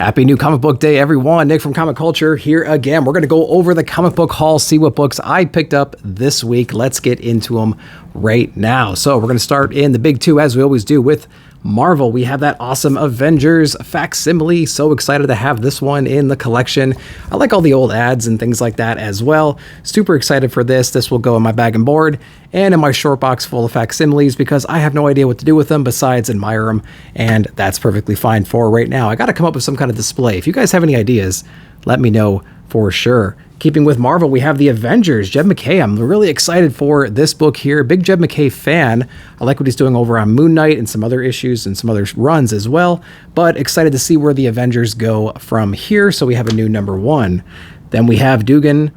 Happy new comic book day, everyone. Nick from Comic Culture here again. We're going to go over the comic book haul, see what books I picked up this week. Let's get into them right now. So we're going to start in the big two, as we always do, with Marvel. We have that awesome Avengers facsimile. So excited to have this one in the collection. I like all the old ads and things like that as well. Super excited for this. This will go in my bag and board and in my short box full of facsimiles because I have no idea what to do with them besides admire them, and that's perfectly fine for right now. I got to come up with some kind of display. If you guys have any ideas, let me know for sure. Keeping with Marvel, we have the Avengers. Jed MacKay, I'm really excited for this book here. Big Jed MacKay fan. I like what he's doing over on Moon Knight and some other issues and some other runs as well, but excited to see where the Avengers go from here. So we have a new #1. Then we have Duggan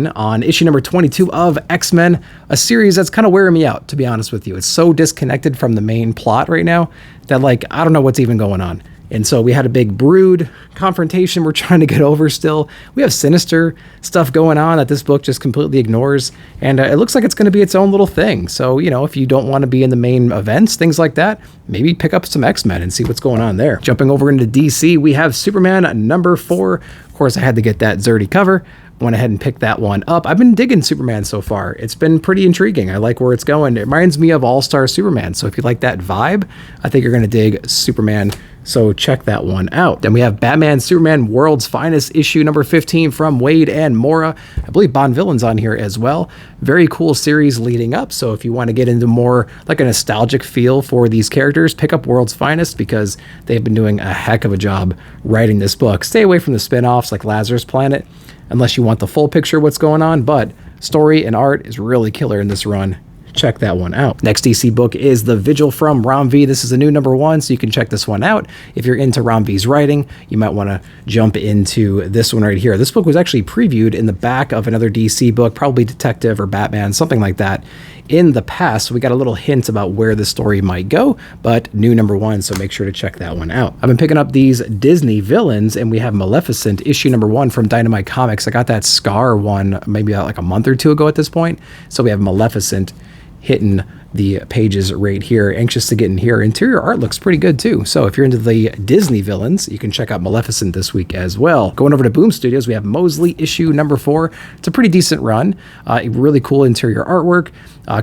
on issue number 22 of XMen, a series that's kind of wearing me out, to be honest with you. It's so disconnected from the main plot right now that, like, I don't know what's even going on. And so we had a big Brood confrontation we're trying to get over still. We have Sinister stuff going on that this book just completely ignores. And it looks like it's going to be its own little thing. So, you know, if you don't want to be in the main events, things like that, maybe pick up some X-Men and see what's going on there. Jumping over into DC, we have Superman #4. Of course, I had to get that Zerdy cover. Went ahead and picked that one up. I've been digging Superman so far. It's been pretty intriguing. I like where it's going. It reminds me of All-Star Superman. So if you like that vibe, I think you're going to dig Superman. So check that one out. Then we have Batman Superman World's Finest issue number 15 from Wade and Mora. I believe Bond Villain's on here as well. Very cool series leading up. So if you want to get into more like a nostalgic feel for these characters, pick up World's Finest because they've been doing a heck of a job writing this book. Stay away from the spin-offs like Lazarus Planet unless you want the full picture of what's going on, but story and art is really killer in this run. Check that one out. Next DC book is The Vigil from Ram V. This is a new #1, so you can check this one out. If you're into Ram V's writing, you might want to jump into this one right here. This book was actually previewed in the back of another DC book, probably Detective or Batman, something like that, in the past. So we got a little hint about where the story might go, but new #1, so make sure to check that one out. I've been picking up these Disney villains, and we have Maleficent, issue #1 from Dynamite Comics. I got that Scar one maybe like a month or two ago at this point. So we have Maleficent hitting the pages right here. Anxious to get in here. Interior art looks pretty good too. So if you're into the Disney villains, you can check out Maleficent this week as well. Going over to Boom Studios, we have Mosley issue #4. It's a pretty decent run. Really cool interior artwork,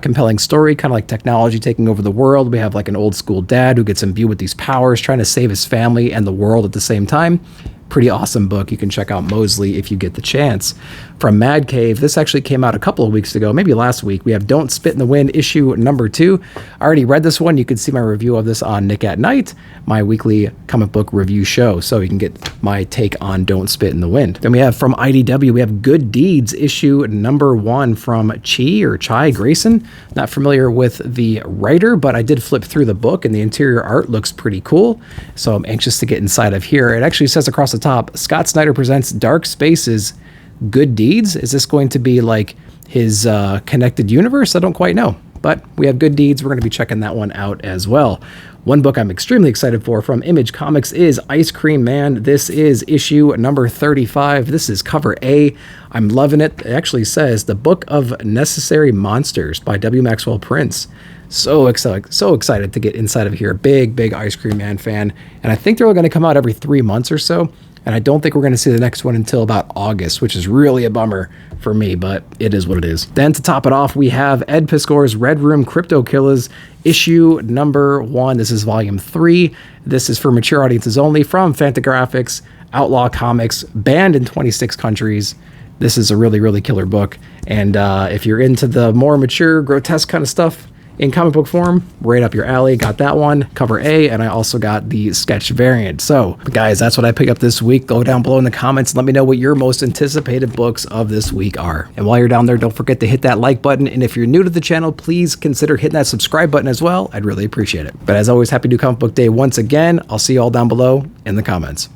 compelling story, kind of like technology taking over the world. We have like an old school dad who gets imbued with these powers, trying to save his family and the world at the same time. Pretty awesome book. You can check out Mosley if you get the chance. From Mad Cave, this actually came out a couple of weeks ago, maybe last week. We have Don't Spit in the Wind issue #2. I already read this one. You can see my review of this on Nick at Night, my weekly comic book review show. So you can get my take on Don't Spit in the Wind. Then we have from IDW, we have Good Deeds issue #1 from Chai Grayson. Not familiar with the writer, but I did flip through the book and the interior art looks pretty cool. So I'm anxious to get inside of here. It actually says across the top, Scott Snyder presents Dark Spaces Good Deeds. Is this going to be like his connected universe? I don't quite know, but we have Good Deeds. We're going to be checking that one out as well. One book I'm extremely excited for from Image Comics is Ice Cream Man. This is issue #35. This is cover A. I'm loving it. It actually says The Book of Necessary Monsters by W. Maxwell Prince. So excited to get inside of here. Big Ice Cream Man fan. And I think they're going to come out every 3 months or so. And I don't think we're going to see the next one until about August, which is really a bummer for me, but it is what it is. Then to top it off, we have Ed Piskor's Red Room Crypto Killers, issue #1. This is volume 3. This is for mature audiences only from Fantagraphics, Outlaw Comics, banned in 26 countries. This is a really killer book. And if you're into the more mature, grotesque kind of stuff in comic book form, right up your alley. Got that one, cover A, and I also got the sketch variant. So, guys, that's what I picked up this week. Go down below in the comments and let me know what your most anticipated books of this week are. And while you're down there, don't forget to hit that like button. And if you're new to the channel, please consider hitting that subscribe button as well. I'd really appreciate it. But as always, happy New Comic Book Day once again. I'll see you all down below in the comments.